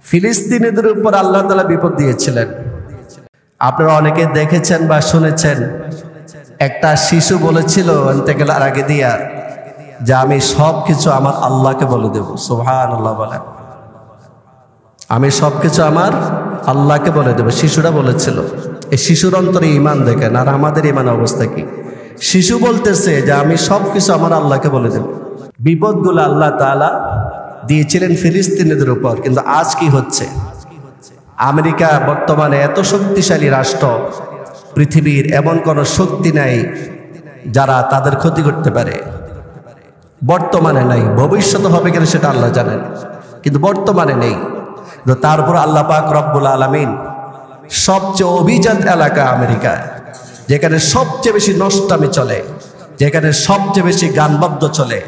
ফিলিস্তিনিদের উপর আল্লাহ তাআলা বিপদ দিয়েছিলেন। আপনারা অনেকে দেখেছেন বা শুনেছেন, একটা শিশু বলেছিল ইন্তেকালের আগে দিয়া যে আমি সবকিছু আমার আল্লাহকে বলে দেব। সুবহানাল্লাহ বলেন, আমি সবকিছু আমার আল্লাহকে বলে দেব। শিশুরা বলেছিল। এই শিশুর অন্তরে ঈমান দেখেন, আর আমাদের ঈমান অবস্থা কি। শিশু বলতেছে যে আমি সবকিছু আমার আল্লাহকে বলে দেব। বিপদগুলো আল্লাহ তাআলা দিয়েছিলেন ফিলিস্তিনিদের উপর, কিন্তু আজ কি হচ্ছে? আমেরিকা বর্তমানে এত শক্তিশালী রাষ্ট্র, পৃথিবীর এমন কোনো শক্তি নাই যারা তাদের ক্ষতি করতে পারে। বর্তমানে নাই, ভবিষ্যতে হবে কিনা সেটা আল্লাহ জানেন, কিন্তু বর্তমানে নেই। তো তারপর আল্লাহ পাক রব্বুল আলামিন সবচেয়ে অভিজাত এলাকা আমেরিকা, যেখানে সবচেয়ে বেশি নষ্টামি চলে, যেখানে সবচেয়ে বেশি গানবাদ্য চলে,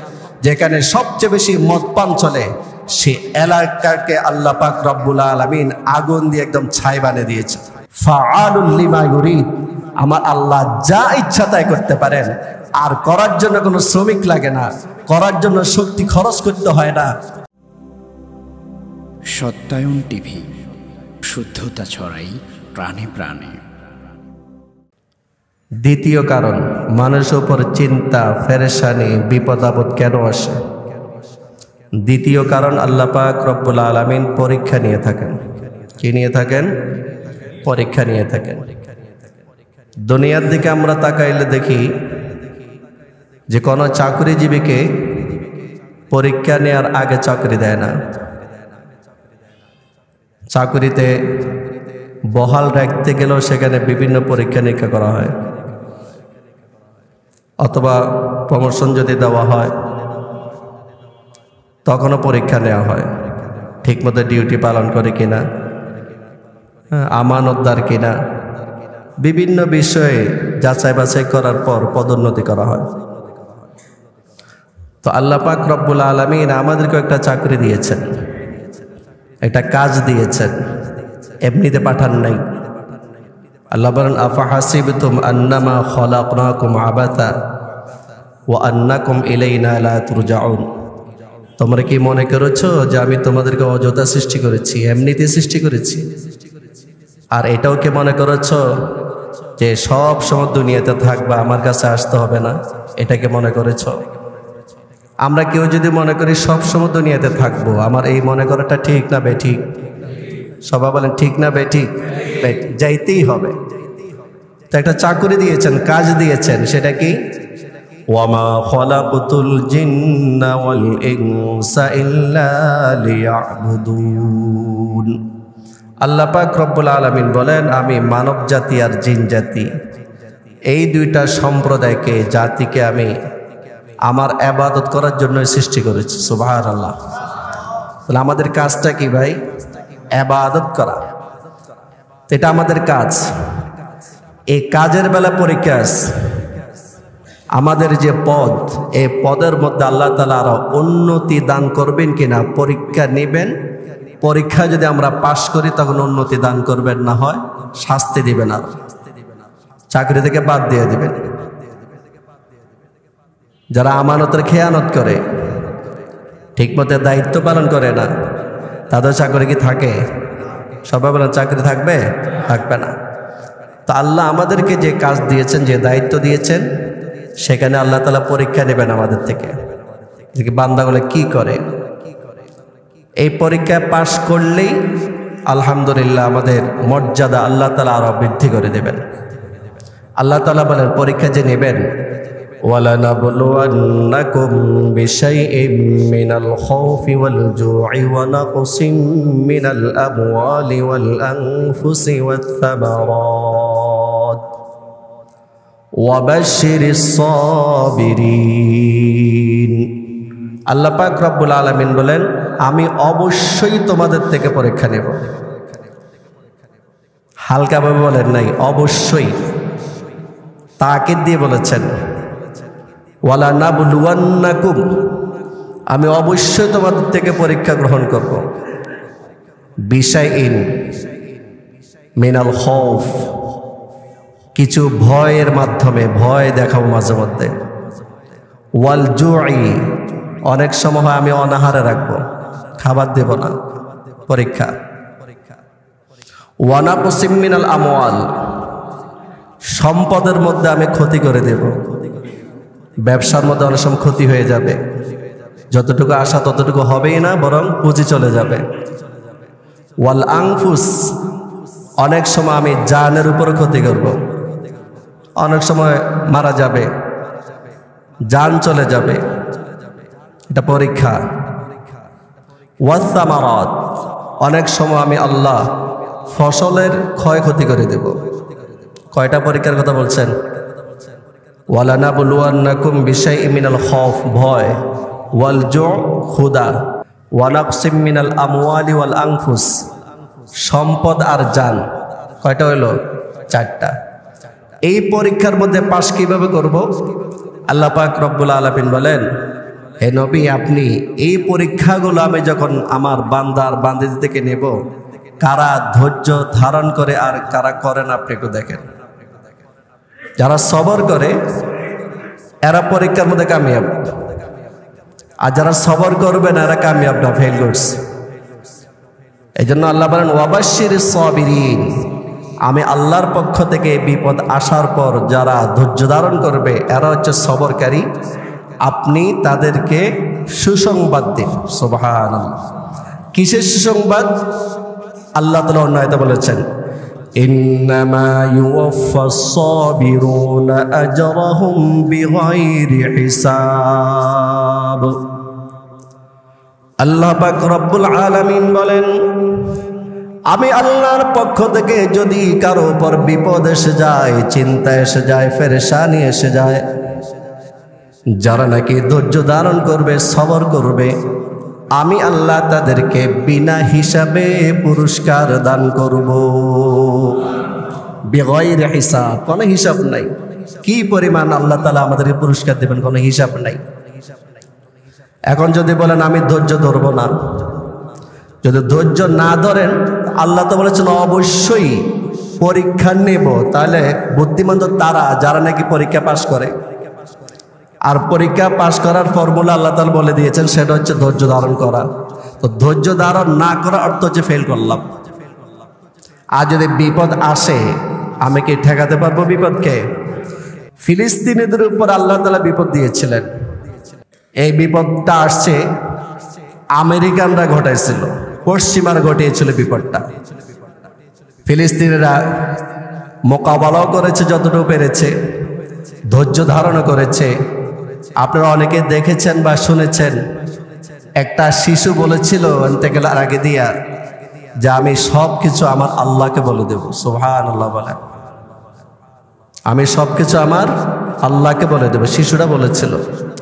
যেখানে সবচেয়ে বেশি মদপান চলে, সে এলাকাকে আল্লাহ পাক রব্বুল আলামিন আগুন দিয়ে একদম ছাই বানিয়ে দিয়েছে। ফাআলুল লিমা ইউরিদ, আমার আল্লাহ যা ইচ্ছা তাই করতে পারেন, আর করার জন্য কোনো শ্রমিক লাগে না, করার জন্য শক্তি খরচ করতে হয় না। সত্যায়ন টিভি, শুদ্ধতা ছড়াই প্রাণে প্রাণে। দ্বিতীয় কারণ, মানুষের উপর চিন্তা, পেরেশানি, বিপদ আপদ কেন আসে? দ্বিতীয় কারণ, আল্লাহ পাক রব্বুল আলামিন পরীক্ষা নিয়ে থাকেন। কি নিয়ে থাকেন? পরীক্ষা নিয়ে থাকেন। দুনিয়ার দিকে আমরা তাকাইলে দেখি যে কোনো চাকরিজীবীকে পরীক্ষা নেওয়ার আগে চাকরি দেয় না। চাকরিতে বহাল রাখতে গেলেও সেখানে বিভিন্ন পরীক্ষা নিরীক্ষা করা হয়, অথবা প্রমোশন যদি দেওয়া হয় তখনও পরীক্ষা নেওয়া হয়, ঠিকমতো ডিউটি পালন করে কিনা, আমানতদার কিনা, বিভিন্ন বিষয়ে যাচাই বাছাই করার পর পদোন্নতি করা হয়। তো আল্লাহ পাক রব্বুল আলামিন আমাদেরকে একটা চাকরি দিয়েছেন, একটা কাজ দিয়েছেন, এমনিতে পাঠান নাই। আল্লাহ বলেন, আফাহাসিবতুম আন্নামা খলাকনাকুম আবাতা ওয়া আন্নাকুম ইলাইনা লা তুরজাউন। তোমরা কি মনে করেছো যে আমি তোমাদেরকে অযথা সৃষ্টি করেছি, এমনিতে সৃষ্টি করেছি? আর এটাও কি মনে করেছো যে সব সময় দুনিয়াতে থাকবা, আমার কাছে আসতে হবে না? এটাকে মনে করেছো? আমরা কেউ যদি মনে করি সব সময় দুনিয়াতে থাকবো, আমার এই মনে করাটা ঠিক না বেঠিক? সবাই বলেন ঠিক না বেঠিক? যাইতেই হবে। তো একটা চাকরি দিয়েছেন, কাজ দিয়েছেন, সেটা কি? ওয়ামা খলাকতুল জিন্না ওয়াল ইনসা ইল্লা লিয়াবুদুন। আল্লাহ পাক রব্বুল আলামিন বলেন, আমি মানব জাতি আর জিন জাতি, এই দুইটা সম্প্রদায়কে, জাতিকে আমি আমার ইবাদত করার জন্য সৃষ্টি করেছি। সুবহানাল্লাহ। তাহলে আমাদের কাজটা কি ভাই? ইবাদত করা। এটা আমাদের কাজ। এই কাজের বেলা পরীক্ষা আছে। আমাদের যে পদ, এই পদের মধ্যে আল্লাহ তাআলা আরো উন্নতি দান করবেন কিনা পরীক্ষা নেবেন। পরীক্ষা যদি আমরা পাশ করি তখন উন্নতি দান করবেন, না হয় শাস্তি দিবেন, আর চাকরি থেকে বাদ দিয়ে দিবেন। যারা আমানতের খেয়ানত করে, ঠিকমতো দায়িত্ব পালন করে না, তাদের চাকরি কি থাকে? সবাই বলেন চাকরি থাকবে? থাকবে না। তো আল্লাহ আমাদেরকে যে কাজ দিয়েছেন, যে দায়িত্ব দিয়েছেন, সেখানে আল্লাহ তাআলা পরীক্ষা নেবেন আমাদের থেকে, বান্দাগুলো কি করে। এই পরীক্ষায় পাশ করলেই আলহামদুলিল্লাহ আমাদের মর্যাদা আল্লাহ তাআলা আরো বৃদ্ধি করে দেবেন। আল্লাহ তাআলা বলেন, পরীক্ষা যে নেবেন, ওয়ালানাবলুওয়ান্নাকুম বিশাইইম মিনাল খাউফি ওয়াল জু'i ওয়া নাকসিম মিনাল আমওয়ালি ওয়াল আনফুসি ওয়াত থামারাত ওয়া বাশশিরিস সাবিরিন। আল্লাহ পাক রব্বুল আলামিন বলেন, আমি অবশ্যই তোমাদের থেকে পরীক্ষা নেব। হালকাভাবে বলেন নাই, অবশ্যই তাকিদ দিয়ে বলেছেন, ওয়ালা নাবলুওয়ান্নাকুম, আমি অবশ্যই তোমাদের থেকে পরীক্ষা গ্রহণ করব। বিশাইইন মিনাল খাউফ, কিছু ভয়ের মাধ্যমে, ভয় দেখাবো মাঝে মধ্যে। ওয়াল জু'i, অনেক সময় আমি অনাহারে রাখবো, খাবার দেব না, পরীক্ষা। ওয়া নাকসিম মিনাল আমওয়াল, সম্পদের মধ্যে আমি ক্ষতি করে দেব। ব্যবসার মধ্যে অনেক সময় ক্ষতি হয়ে যাবে, যতটুকু আশা ততটুকু হবেই না, বরং পুঁজি চলে যাবে। ওয়াল আনফুস, অনেক সময় আমি জানের উপর ক্ষতি করব, অনেক সময় মারা যাবে, জান চলে যাবে, এটা পরীক্ষা। ওয়াস সামারাত, অনেক সময় আমি আল্লাহ ফসলের ক্ষয়ক্ষতি করে দেব। কয়টা পরীক্ষার কথা বলছেন? ওয়ালানাবলুয়ান্নাকুম বিশাইইম মিনাল খাউফ, ভয়, ওয়াল জু, ক্ষুধা, ওয়া নাকসিম মিনাল আমওয়ালি ওয়াল আনফুস, সম্পদ আর জান। কয়টা হইল? 4টা। এই পরীক্ষার মধ্যে পাশ কিভাবে করব? আল্লাহ পাক রব্বুল আলামিন বলেন, হে নবী, আপনি এই পরীক্ষাগুলো আমি যখন আমার বান্দার বান্দিদের থেকে নেব, কারা ধৈর্য ধারণ করে আর কারা করেন আপনি একটু দেখেন। যারা সবর করে এরা পরীক্ষার মধ্যে কামিয়াব, আর যারা সবর করবে না এরা কামিয়াব না, ফেল করছে। এই জন্য আল্লাহ বলেন ওয়াবাশশিরিস সাবিরিন, আমি আল্লাহর পক্ষ থেকে বিপদ আসার পর যারা ধৈর্য ধারণ করবে এরা হচ্ছে সবরকারী, আপনি তাদেরকে সুসংবাদ দিন। সুবহানাল্লাহ। কিসের সুসংবাদ? আল্লাহ তাআলা অন্য আয়াতে বলেছেন, ইন্নামা ইউওয়াফাস সাবিরুনা আজরাহুম বিগাইরি হিসাব। আল্লাহ পাক রব্বুল আলামিন বলেন, আমি আল্লাহর পক্ষ থেকে যদি কারো উপর বিপদ এসে যায়, চিন্তা এসে যায়, পেরেশানি এসে যায়, যারা নাকি ধৈর্য ধারণ করবে, সবর করবে, আমি আল্লাহ তাদেরকে বিনা হিসাবে পুরস্কার দান করব। বিগাইরি হিসাব, কোনো হিসাব নাই। কি পরিমাণ আল্লাহ তাআলা আমাদেরকে পুরস্কার দেবেন, কোনো হিসাব নাই। এখন যদি বলেন আমি ধৈর্য ধরবো না, যদি ধৈর্য না ধরেন, আল্লাহ তো বলেছেন অবশ্যই পরীক্ষা নেব, তাহলে বুদ্ধিমান তো তারা যারা নাকি পরীক্ষা পাশ করে। আর পরীক্ষা পাশ করার ফর্মুলা আল্লাহ তাআলা বলে দিয়েছেন, সেটা হচ্ছে ধৈর্য ধারণ করা। তো ধৈর্য ধারণ না করা অর্থ হচ্ছে ফেল করলাম। আর যদি বিপদ আসে, আমি কি ঠেকাতে পারবো বিপদকে? ফিলিস্তিনিদের উপর আল্লাহ তাআলা বিপদ দিয়েছিলেন। এই বিপদটা আসছে আমেরিকানরা ঘটাইছিল, পশ্চিমারা ঘটিয়েছিল বিপদটা। ফিলিস্তিনিরা মোকাবেলাও করেছে যতটুকু পেরেছে, ধৈর্য ধারণও করেছে। আপনারা অনেকে দেখেছেন বা শুনেছেন, একটা শিশু বলেছিল ইন্তেকালের আগে দিয়া যে আমি সব কিছু আমার আল্লাহকে বলে দেব। সুবহানাল্লাহ বলেন, আমি সব কিছু আমার আল্লাহকে বলে দেব। শিশুরা বলেছিল।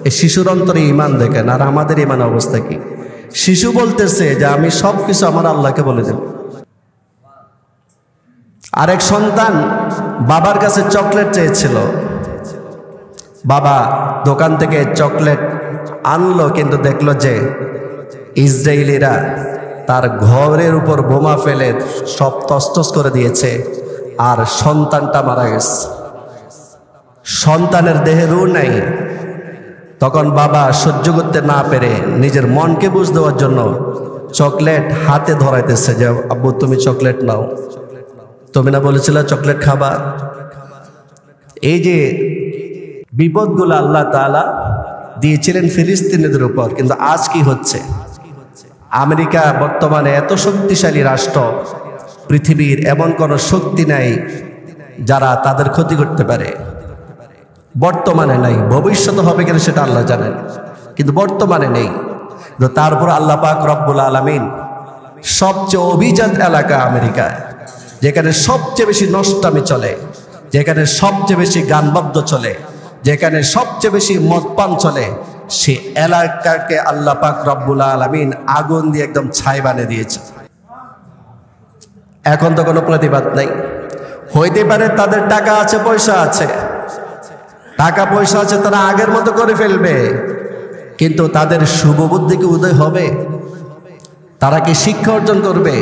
এই শিশুর অন্তরে ঈমান দেখেন, আর আমাদের ঈমান অবস্থা কি? শিশু বলতেছে যে আমি সব কিছু আমার আল্লাহকে বলে দেব। আরেক সন্তান বাবার কাছে চকলেট চেয়েছিল, বাবা দোকান থেকে চকলেট আনলো, কিন্তু দেখলো যে ইসরায়েলিরা তার ঘরের উপর বোমা ফেলে সব তছতছ করে দিয়েছে, আর সন্তানটা মারা গেছে। সন্তানের দেহে রূহ নাই। তখন বাবা সহ্য করতে না পেরে নিজের মনকে বুঝ দেওয়ার জন্য চকলেট হাতে ধরাইতেছে যে আব্বু তুমি চকলেট নাও, তুমি না বলেছিলে চকলেট খাবা। এই যে বিপদগুলো আল্লাহ তাআলা দিয়েছিলেন ফিলিস্তিনিদের উপর, কিন্তু আজ কি হচ্ছে? আমেরিকা বর্তমানে এত শক্তিশালী রাষ্ট্র, পৃথিবীর এমন কোনো শক্তি নাই যারা তাদের ক্ষতি করতে পারে। বর্তমানে নাই, ভবিষ্যতে হবে কিনা সেটা আল্লাহ জানেন, কিন্তু বর্তমানে নেই। তো তারপর আল্লাহ পাক রব্বুল আলামিন সবচেয়ে অভিজাত এলাকা আমেরিকায়, যেখানে সবচেয়ে বেশি নষ্টামি চলে, যেখানে সবচেয়ে বেশি গানবাদ্য চলে, যেখানে সবচেয়ে বেশি মদপান চলে, সে এলাকাকে আল্লাহ পাক রব্বুল আলামিন আগুন দিয়ে একদম ছাই বানিয়ে দিয়েছে। এখন তো কোনো প্রতিবাদ নাই। হইতে পারে তাদের টাকা আছে, পয়সা আছে, টাকা পয়সা আছে, তারা আগের মতো করে ফেলবে, কিন্তু তাদের শুভ বুদ্ধি কি উদয় হবে? তারা কি শিক্ষা অর্জন করবে?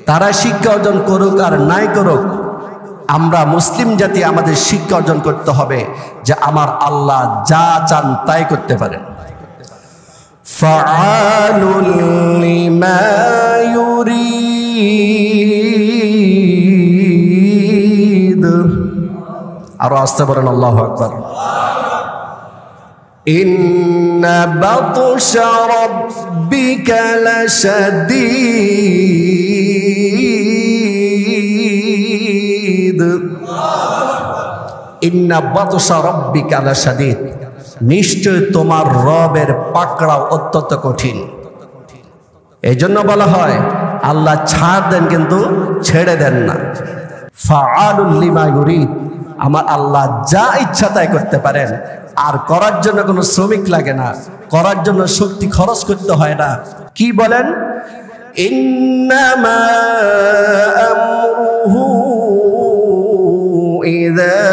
তারা শিক্ষা অর্জন করুক আর নাই করুক, আমরা মুসলিম জাতি আমাদের শিক্ষা অর্জন করতে হবে যে আমার আল্লাহ যা চান তাই করতে পারেন। ফাআলুল লিমা ইউরিদ, আরো আস্তে বলেন আল্লাহু আকবার। ইন্না বাতশা রাব্বিকা লাশাদীদ। ইন্না বাতশা রাব্বিকা লাশাদীদ, নিশ্চয় তোমার রবের পাকড়াও অত্যন্ত কঠিন। এই জন্য বলা হয় আল্লাহ ছাড় দেন কিন্তু ছেড়ে দেন না। ফাআলুল লিমা ইউরিদ, আমার আল্লাহ যা ইচ্ছা তাই করতে পারেন, আর করার জন্য কোনো শ্রমিক লাগে না, করার জন্য শক্তি খরচ করতে হয় না। কি বলেন? ইন্নামা আমরুহু ইযা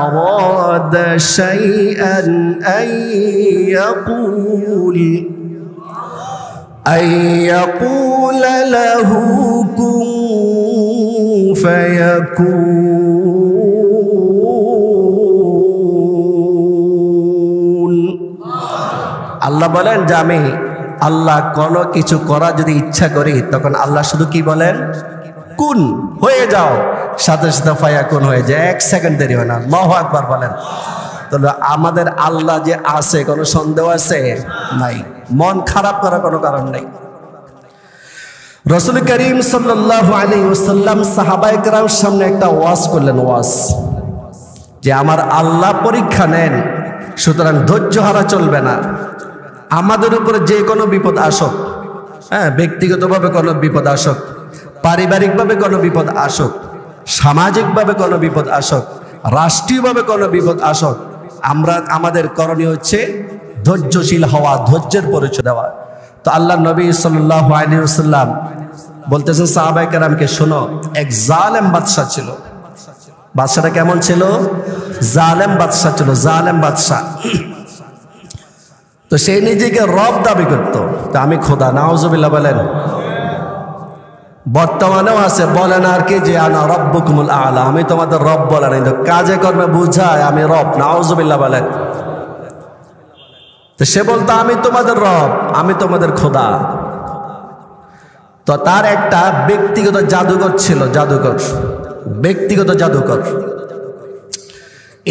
আরাদা শাইআন আইয়াকুল লাহু কুন ফায়াকুন। আল্লাহ বলেন যে আমি আল্লাহ কোনো কিছু করা যদি ইচ্ছা করি, তখন আল্লাহ শুধু কি বলেন? কুন, হয়ে যাও, সাথে সাথে ফায়াকুন হয়ে যায়, 1 সেকেন্ড দেরি হয় না। আল্লাহু আকবার বলেন। তাহলে আমাদের আল্লাহ যে আছে, কোনো সন্দেহ আছে? নাই। মন খারাপ করার কোনো কারণ নেই। রাসূল করিম সাল্লাল্লাহু আলাইহি ওয়াসাল্লাম সাহাবায়ে কেরামের সামনে একটা ওয়াজ করলেন, ওয়াজ যে আমার আল্লাহ পরীক্ষা নেন, সুতরাং ধৈর্য হারা চলবে না। আমাদের উপরে যে কোনো বিপদ আসুক, হ্যাঁ, ব্যক্তিগতভাবে কোনো বিপদ আসুক, পারিবারিকভাবে কোনো বিপদ আসুক, সামাজিকভাবে কোনো বিপদ আসুক, রাষ্ট্রীয়ভাবে কোনো বিপদ আসুক, আমাদের করণীয় হচ্ছে ধৈর্যশীল হওয়া, ধৈর্যের পরিচয় দেওয়া। তো আল্লাহ নবী সাল্লাল্লাহু আলাইহি ওয়াসাল্লাম বলতেছেন সাহাবায়ে কেরামকে, শোনো, এক জালেম বাদশা ছিল। বাদশাটা কেমন ছিল? জালেম বাদশা ছিল, জালেম বাদশা। তো সে নিজেকে রব দাবি করত, তো আমি খোদা। নাউজুবিল্লাহ বলেন। বর্তমানেও আছে, বলেন আর কি যে আনা রব্বুকুমুল আলা, আমি তোমাদের রব বলেন, কিন্তু কাজে কর্মে বুঝায় আমি রব। নাউজুবিল্লাহ বলেন। তো সে বলতো আমি তোমাদের রব, আমি তোমাদের খোদা। তো তার একটা ব্যক্তিগত জাদুকর ছিল, জাদুকর, ব্যক্তিগত জাদুকর।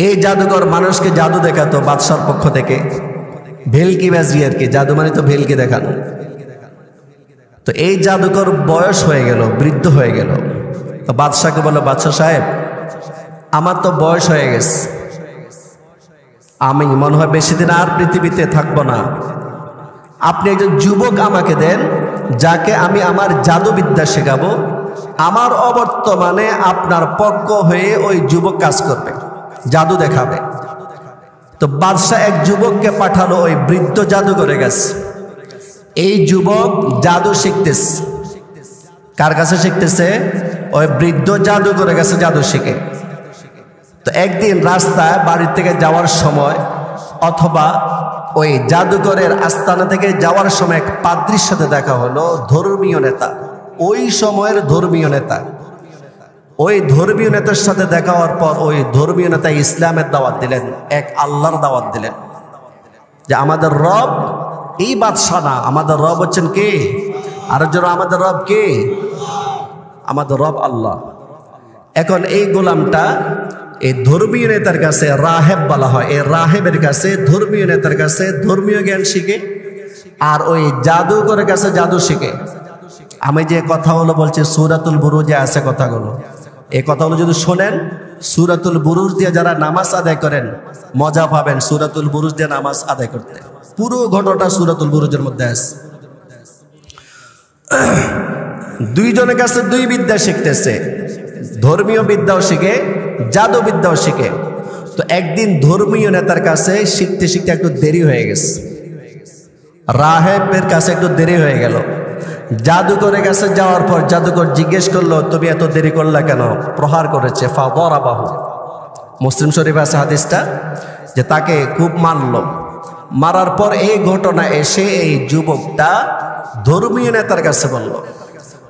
এই জাদুকর মানুষকে জাদু দেখাতো বাদশার পক্ষ থেকে, ভেলকি বাজি আর কি, জাদু মানে তো ভেলকি দেখানো। তো এই জাদুকর বয়স হয়ে গেল, বৃদ্ধ হয়ে গেল। তো বাদশাকে বলল, বাদশা সাহেব, আমার তো বয়স হয়ে গেছে, আমি মনে হয় বেশি দিন আর পৃথিবীতে থাকবো না। আপনি একজন যুবক আমাকে দেন, যাকে আমি আমার জাদুবিদ্যা শেখাবো। আমার অবর্তমানে আপনার পক্ষ হয়ে ওই যুবক কাজ করবে, জাদু দেখাবে। তো বাদশা এক যুবককে পাঠালো ওই বৃদ্ধ জাদুঘরে গেছে। এই যুবক জাদু শিখতেছে। কার কাছে শিখতেছে? ওই বৃদ্ধ জাদুঘরে গেছে জাদু শিখে। তো একদিন রাস্তায় বাড়ি থেকে যাওয়ার সময়, অথবা ওই জাদুঘরের আস্তানা থেকে যাওয়ার সময় এক পাদ্রীর সাথে দেখা হলো, ধর্মীয় নেতা, ওই সময়ের ধর্মীয় নেতা। ওই ধর্মীয় নেতার সাথে দেখা হওয়ার পর ওই ধর্মীয় নেতা ইসলামের দাওয়াত দিলেন, এক আল্লাহর দাওয়াত দিলেন, যে আমাদের রব এই বাদশা না, আমাদের রব হচ্ছেন কে? আর যারা আমাদের রব কে? আমাদের রব আল্লাহ। এখন এই গোলামটা এই ধর্মীয় নেতার কাছে রাহেব বলা হয়, এই রাহেবের কাছে, ধর্মীয় নেতার কাছে ধর্মীয় জ্ঞান শিখে, আর ওই জাদুকরের কাছে জাদু শিখে। আমি যে কথাগুলো বলছি সূরাতুল বুরুজে আছে কথাগুলো, এই কথাগুলো যদি শোনেন, সূরাতুল বুরুজ দিয়ে যারা নামাজ আদায় করেন মজা পাবেন। সূরাতুল বুরুজ দিয়ে নামাজ আদায় করতে পুরো ঘটনাটা সূরাতুল বুরুজের মধ্যে আছে। দুইজনের কাছে দুই বিদ্যা শিখতেছে, ধর্মীয় বিদ্যাও শিখে, জাদু বিদ্যাও শিখে। তো একদিন ধর্মীয় নেতার কাছে শিখতে শিখতে একটু দেরি হয়ে গেছে, রাহেবের কাছে একটু দেরি হয়ে গেল। জাদুকরের কাছে যাওয়ার পর জাদুকর জিজ্ঞেস করলো, তুমি এত দেরি করলা কেন? প্রহার করেছে, ফাদরাবাহু। মুসলিম শরীফ আছে হাদিসটা, যে তাকে খুব মারলো। মারার পর এই ঘটনা এসে এই যুবকটা ধর্মীয় নেতার কাছে বলল।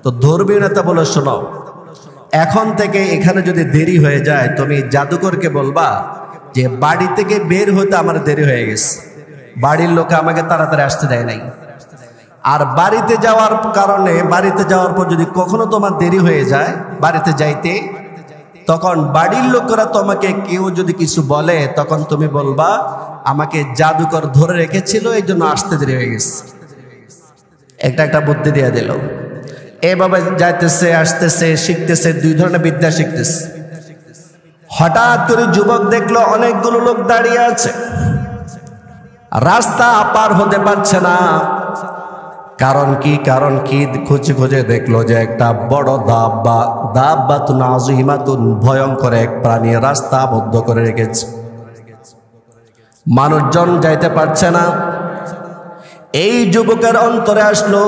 তো ধর্মীয় নেতা বলে, শোনো, এখন থেকে এখানে যদি দেরি হয়ে যায়, তুমি জাদুকরকে বলবা যে বাড়ি থেকে বের হতে আমার দেরি হয়ে গেছে, বাড়ির লোক আমাকে তাড়াতাড়ি আসতে দেয় নাই। আর বাড়িতে যাওয়ার কারণে, বাড়িতে যাওয়ার পর যদি কখনো তোমার দেরি হয়ে যায় বাড়িতে যাইতে, তখন বাড়ির লোকেরা তোমাকে কেউ যদি কিছু বলে তখন তুমি বলবা আমাকে জাদুকর ধরে রেখেছিল, এই জন্য আসতে দেরি হয়ে গেছে। একটা বুদ্ধি দিয়ে দিল। এভাবে যাইতেছে, আসতেছে, শিখতেছে, দুই ধরনের বিদ্যা শিখতেছে। হঠাৎ করে যুবক দেখলো অনেকগুলো লোক দাঁড়িয়ে আছে, রাস্তা পার হতে পারছে না। কারণ কি খুঁজে খুঁজে দেখলো যে একটা বড় দাব্বাতুন আযীমাতুন, ভয়ঙ্কর এক প্রাণী রাস্তা বন্ধ করে রেখেছে, মানুষজন যাইতে পারছে না। এই যুবকের অন্তরে আসলো,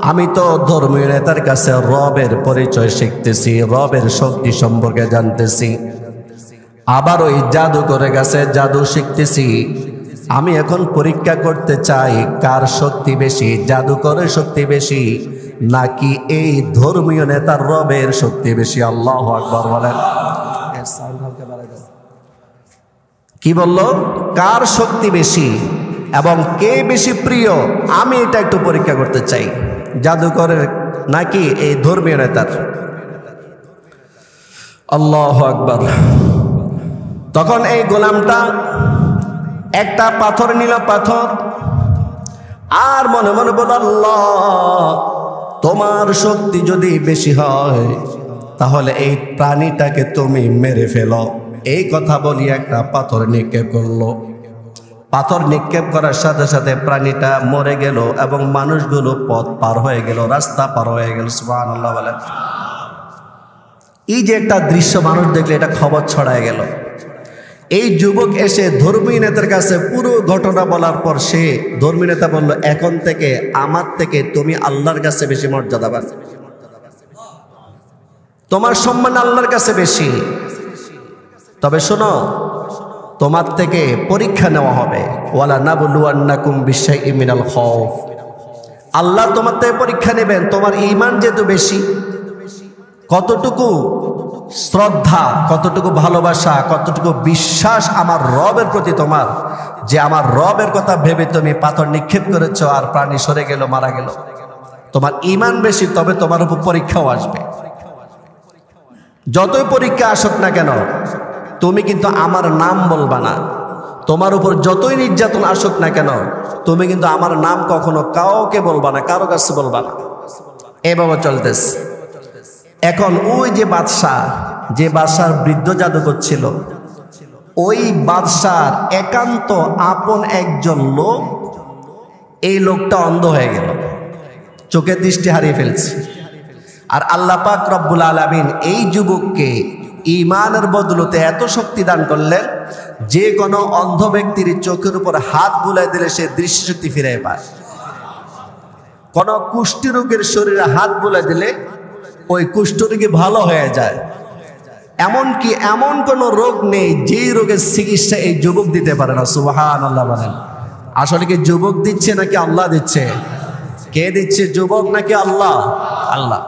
আমি তো ধর্মীয় নেতার কাছে রবের পরিচয় শিখতেছি, রবের শক্তি সম্পর্কে জানতেছি, আবার ওই জাদুকরের কাছে জাদু শিখতেছি। আমি এখন পরীক্ষা করতে চাই কার শক্তি বেশি, জাদুকরের শক্তি বেশি নাকি এই ধর্মীয় নেতার রবের শক্তি বেশি। আল্লাহু আকবার বলেন। কি বলল? কার শক্তি বেশি এবং কে বেশি প্রিয়, আমি এটা একটু পরীক্ষা করতে চাই, জাদুকরের নাকি এই ধর্মীয় নেতার। আল্লাহু আকবার। তখন এই গোলামটা একটা পাথর নিল, পাথর, আর মনে মনে বলল আল্লাহ তোমার শক্তি যদি বেশি হয় তাহলে এই প্রাণীটাকে তুমি মেরে ফেলো। এই কথা বলি একটা পাথর নিক্ষেপ করলো। পাথর নিক্ষেপ করার সাথে সাথে প্রাণীটা মরে গেল এবং মানুষগুলো পথ পার হয়ে গেল, রাস্তা পার হয়ে গেল। সুবহানাল্লাহ বলেন। এই যে একটা দৃশ্য মানুষ দেখলে এটা খবর ছড়ায় গেল। এই যুবক এসে ধর্মীয় নেতার কাছে পুরো ঘটনা বলার পর সে ধর্মীয় নেতা বলল, এখন থেকে আমার থেকে তুমি আল্লাহর কাছে বেশি মর্যাদাবান, তোমার সম্মান আল্লাহর কাছে বেশি। তবে শোনো, তোমার থেকে পরীক্ষা নেওয়া হবে। ওয়ালা নাবলুয়ান্নাকুম বিশাইইম মিনাল খাউফ, আল্লাহ তোমার থেকে পরীক্ষা নেবেন। তোমার ঈমান যেহেতু বেশি, কতটুকু শ্রদ্ধা, কতটুকু ভালোবাসা, কতটুকু বিশ্বাস আমার রবের প্রতি তোমার, যে আমার রবের কথা ভেবে তুমি পাথর নিক্ষেপ করেছ আর প্রাণী সরে গেল, মারা গেল। তোমার ঈমান বেশি, তবে তোমার উপর পরীক্ষাও আসবে। যতই পরীক্ষা আসুক না কেন তুমি কিন্তু আমার নাম বলবা না। তোমার উপর যতই নির্যাতন আসুক না কেন তুমি কিন্তু আমার নাম কখনো কাউকে বলবা না, কারো কাছে বলবা না। এভাবে চলতেছে। এখন ওই যে বাদশাহ, যে বাদশার বৃদ্ধ জাদুকর ছিল, ওই বাদশার একান্ত আপন একজন লোক, এই লোকটা অন্ধ হয়ে গেল, চোখের দৃষ্টি হারিয়ে ফেলছে। আর আল্লাহ পাক রব্বুল আলামিন এই যুবককে ঈমানের বদলতে এত শক্তি দান করলেন, যে কোনো অন্ধ ব্যক্তির চোখের উপর হাত বুলাই দিলে সে দৃষ্টিশক্তি ফিরে পায়। কোন কুষ্ঠ রোগের শরীরে হাত বুলাই দিলে ওই কুষ্ঠরোগী ভালো হয়ে যায়। এমনকি এমন কোন রোগ নেই যে রোগের চিকিৎসা এই যুবক দিতে পারে না। সুবহানাল্লাহ বলেন। আসলে কি যুবক দিচ্ছে নাকি আল্লাহ দিচ্ছে? কে দিচ্ছে, যুবক নাকি আল্লাহ? আল্লাহ।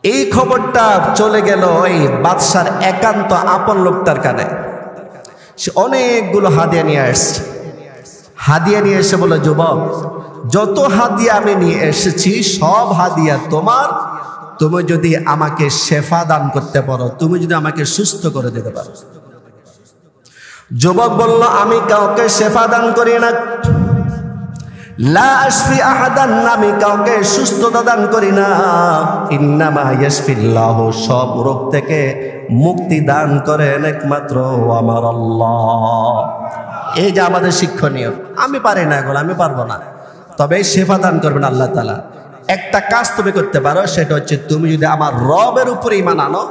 এই খবরটা চলে গেল ওই বাদশার একান্ত আপন লোকটার কানে। সে অনেকগুলো হাদিয়া নিয়ে আসছে। হাদিয়া নিয়ে এসে বলে, যুবক, যত হাদিয়া আমি নিয়ে এসেছি সব হাদিয়া তোমার, তুমি যদি আমাকে শেফা দান করতে পারো, তুমি যদি আমাকে সুস্থ করে দিতে পারো। যুবক বলল, আমি কাউকে শেফা দান করি না, লা আশফি আহাদান, আমি কাউকে সুস্থতা দান করি না। ইন্নামা ইয়াশফিল্লাহু, সব রোগ থেকে মুক্তি দান করেন একমাত্র আমার আল্লাহ। এই যে আমাদের শিক্ষণীয়। আমি পারি না এগুলো, আমি পারবো না, তবে শেফা দান করবেন আল্লাহ তাআলা। একটা কাজ তুমি করতে পারো, সেটা হচ্ছে তুমি যদি আমার রবের উপরে ঈমান আনো,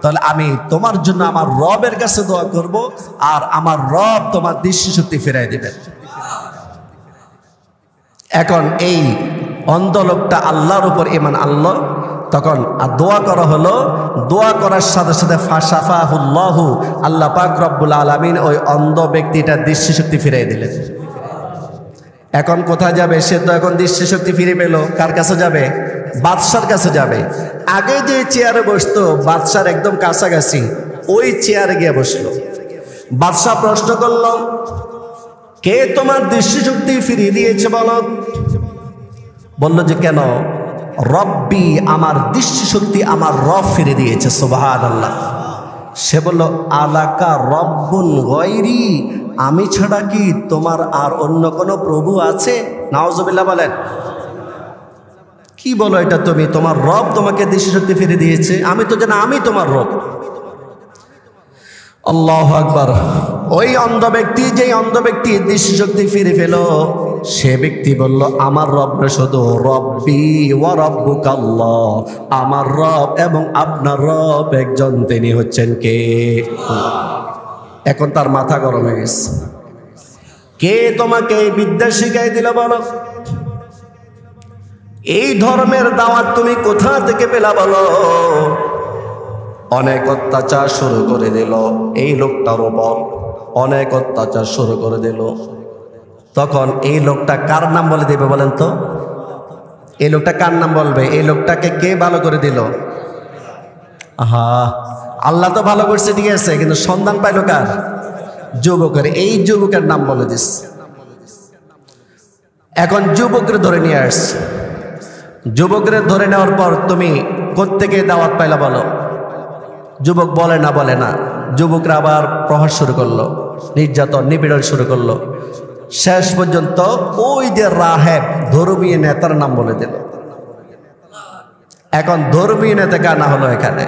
তাহলে আমি তোমার জন্য আমার রবের কাছে দোয়া করব, আর আমার রব তোমার দৃষ্টিশক্তি ফিরাই দিবেন। এখন এই অন্ধ লোকটা আল্লাহর উপর ঈমান আনলো, তখন দোয়া করা হলো। দোয়া করার সাথে সাথে ফাশাফাহুল্লাহু, আল্লাহ পাক রব্বুল আলামিন ওই অন্ধ ব্যক্তিটার দৃষ্টিশক্তি ফিরিয়ে দিলেন। এখন কোথায় যাবে? সে তো এখন দৃষ্টিশক্তি ফিরে পেল। কার কাছে যাবে? বাদশার কাছে যাবে। আগে যে চেয়ারে বসতো বাদশার একদম কাছাকাছি, ওই চেয়ারে গিয়ে বসলো। বাদশাহ প্রশ্ন করল, কে তোমার দৃষ্টিশক্তি ফিরিয়ে দিয়েছে বলো? বলল যে কেন? রব্বি, আমার দৃষ্টিশক্তি আমার রব ফিরে দিয়েছে। সুবহানাল্লাহ। সে বলল আলাকা রব্বুন গায়রি, আমি ছাড়া কি তোমার আর অন্য কোনো প্রভু আছে? নাউজুবিল্লাহ বলেন। কি বলো এটা তুমি? তোমার রব তোমাকে দৃষ্টিশক্তি ফিরে দিয়েছে? আমি তো জানি আমি তোমার রব। আল্লাহু আকবার। ওই অন্ধ ব্যক্তি, যেই অন্ধ ব্যক্তি দৃষ্টিশক্তি ফিরে পেল, সে ব্যক্তি বলল আমার রব না শুধু রব্বি ওয়া রব্বুকাল্লাহ, আমার রব এবং আপনার রব একজন, তিনি হচ্ছেন কে? এখন তার মাথা গরম হয়ে গেছে। কে তোমাকে এই বিদ্যা শিখাই দিল বলো? এই ধর্মের দাওয়াত তুমি কোথা থেকে পেলা বলো? অনেক অত্যাচার শুরু করে দিল এই লোকটার উপর, অনেক অত্যাচার শুরু করে দিল। তখন এই লোকটা কার নাম বলে দেবে বলেন তো? এই লোকটা কার নাম বলবে? এই লোকটাকে কে ভালো করে দিল? আহা, আল্লাহ তো ভালো করছে, ঠিক আছে, কিন্তু সন্ধান পাইল কার? যুবকের। এই যুবকের নাম বলে দিস। এখন যুবকরে ধরে নিয়ে আসছে। যুবকরে ধরে নেওয়ার পর তুমি কোত্থেকে দাওয়াত পাইলা বলো? যুবক বলে না। যুবকরা আবার প্রহার শুরু করলো, নির্যাতন নিপীড়ন শুরু করলো। শেষ পর্যন্ত ওই যে রাহেব, ধর্মীয় নেতার নাম বলে দিল। এখন ধর্মীয় নেতাকে আনা হলো এখানে।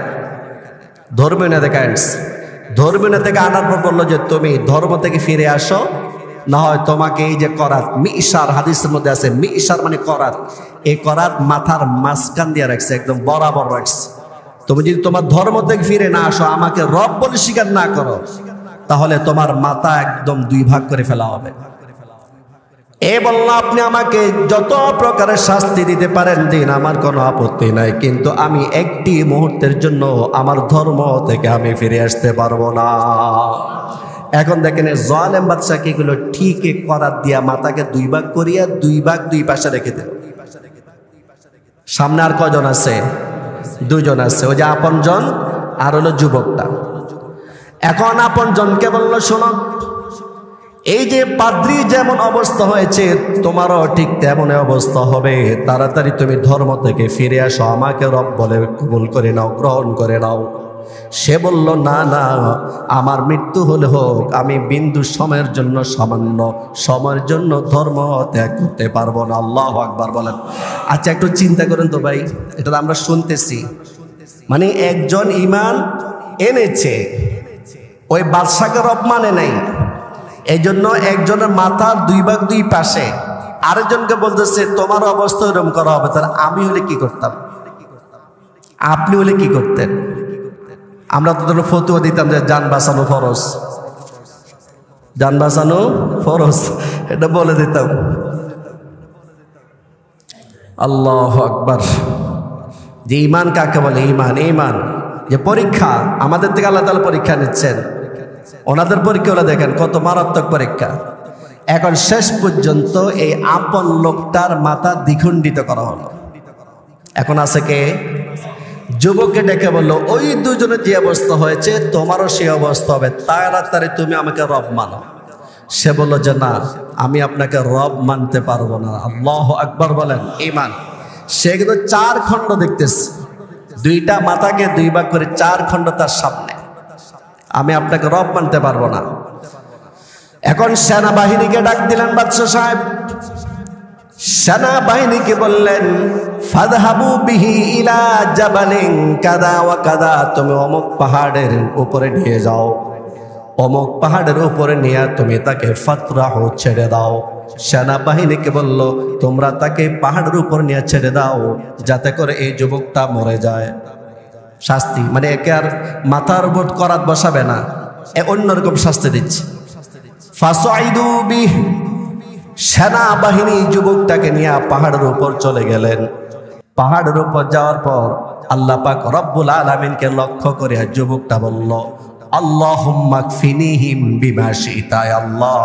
ধর্মীয় নেতাকে আনছে। ধর্মীয় নেতাকে আনার পর বললো যে তুমি ধর্ম থেকে ফিরে আসো, না হয় তোমাকে এই যে করাত, মিশার হাদিসের মধ্যে আছে, মিশার মানে করাত, এই করাত মাথার মাঝখান দিয়ে রাখছে, একদম বরাবর রাখছে। তুমি যদি তোমার ধর্ম থেকে ফিরে না আসো, আমাকে রব বলে স্বীকার না করো, তাহলে তোমার মাথা একদম দুই ভাগ করে ফেলা হবে। এ বলল আপনি আমাকে যত প্রকারের শাস্তি দিতে পারেন দিন, আমার কোনো আপত্তি নাই, কিন্তু আমি একটি মুহূর্তের জন্য আমার ধর্ম থেকে আমি ফিরে আসতে পারবো না। এখন দেখেন জালেম বাদশা কি গুলো ঠিক করার দিয়া মাথাকে দুই ভাগ করিয়া দুই ভাগ দুই পাশে রেখে দেন। সামনে আর কজন আছে? দুজন আছে, ওই যে আপনজন আর হলো যুবকটা। এখন আপনজনকে বলল শোনো, এই যে পাদ্রী যেমন অবস্থা হয়েছে তোমারও ঠিক তেমন অবস্থা হবে, তাড়াতাড়ি তুমি ধর্ম থেকে ফিরে আসো, আমাকে রব বলে কবুল করে নাও, গ্রহণ করে নাও। সে বলল না, আমার মৃত্যু হলে হোক, আমি বিন্দু সময়ের জন্য, সামান্য সময়ের জন্য ধর্ম ত্যাগ করতে পারবো না। আল্লাহু আকবার বলেন। আচ্ছা একটু চিন্তা করেন তো ভাই, এটা তো আমরা শুনতেছি, মানে একজন ঈমান এনেছে, ওই বাদশাকে রব মানে নাই, এই জন্য একজনের মাথার দুই ভাগ দুই পাশে, আরেকজনকে বলতেছে তোমার অবস্থা এরকম করা হবে। তাহলে আমি হলে কি করতাম? আপনি হলে কি করতেন? আমরা তো ধরো ফতুয়া দিতাম যে জান বাঁচানো ফরজ, জান বাঁচানো ফরজ, এটা বলে দিতাম। আল্লাহু আকবার। যে ঈমান কাকে বলে? ঈমান যে পরীক্ষা, আমাদের থেকে আল্লাহ তাআলা পরীক্ষা নিচ্ছেন, ওনাদের পরীক্ষা হলে দেখেন কত মারাত্মক পরীক্ষা। এখন শেষ পর্যন্ত এই আপন লোকটার মাথা দ্বিখণ্ডিত করা হলো। এখন আছে কে? যুবককে ডেকে বললো ওই দুজনের যে অবস্থা হয়েছে তোমারও সেই অবস্থা হবে, তাড়াতাড়ি তুমি আমাকে রব মানো। সে বললো যে না, আমি আপনাকে রব মানতে পারবো না। আল্লাহু আকবার বলেন। ঈমান। সে কিন্তু চার খণ্ড দেখতেছে, দুইটা মাথাকে দুই ভাগ করে চার খণ্ড তার সামনে, আমি আপনাকে রব মানতে পারবো না। এখন সেনাবাহিনীকে ডাক দিলেন বাদশা সাহেব। সেনাবাহিনীকে বললেন ফাদহাবু বিহি ইলা জাবালিন কাদা ওয়া কাদা, তুমি অমুক পাহাড়ের উপরে নিয়ে যাও, অমুক পাহাড়ের উপরে নিয়ে তুমি তাকে ফাতরাহু ছেড়ে দাও। সেনাবাহিনীকে বলল তোমরা তাকে পাহাড়ের উপর নিয়ে ছেড়ে দাও, যাতে করে এই যুবকটা মরে যায়। শাস্তি মানে একে আর মাথার উপর করাত বসাবে না, অন্যরকম শাস্তি দিচ্ছে। ফাসাইদু বিহ, সেনাবাহিনী যুবকটাকে নিয়ে পাহাড়ের উপর চলে গেলেন। পাহাড়ের উপর যাওয়ার পর আল্লাহ পাক রব্বুল আলামিনকে লক্ষ্য করে যুবকটা বলল আল্লাহুম্মা কফিনিহিম বিমা শিতা, আল্লাহ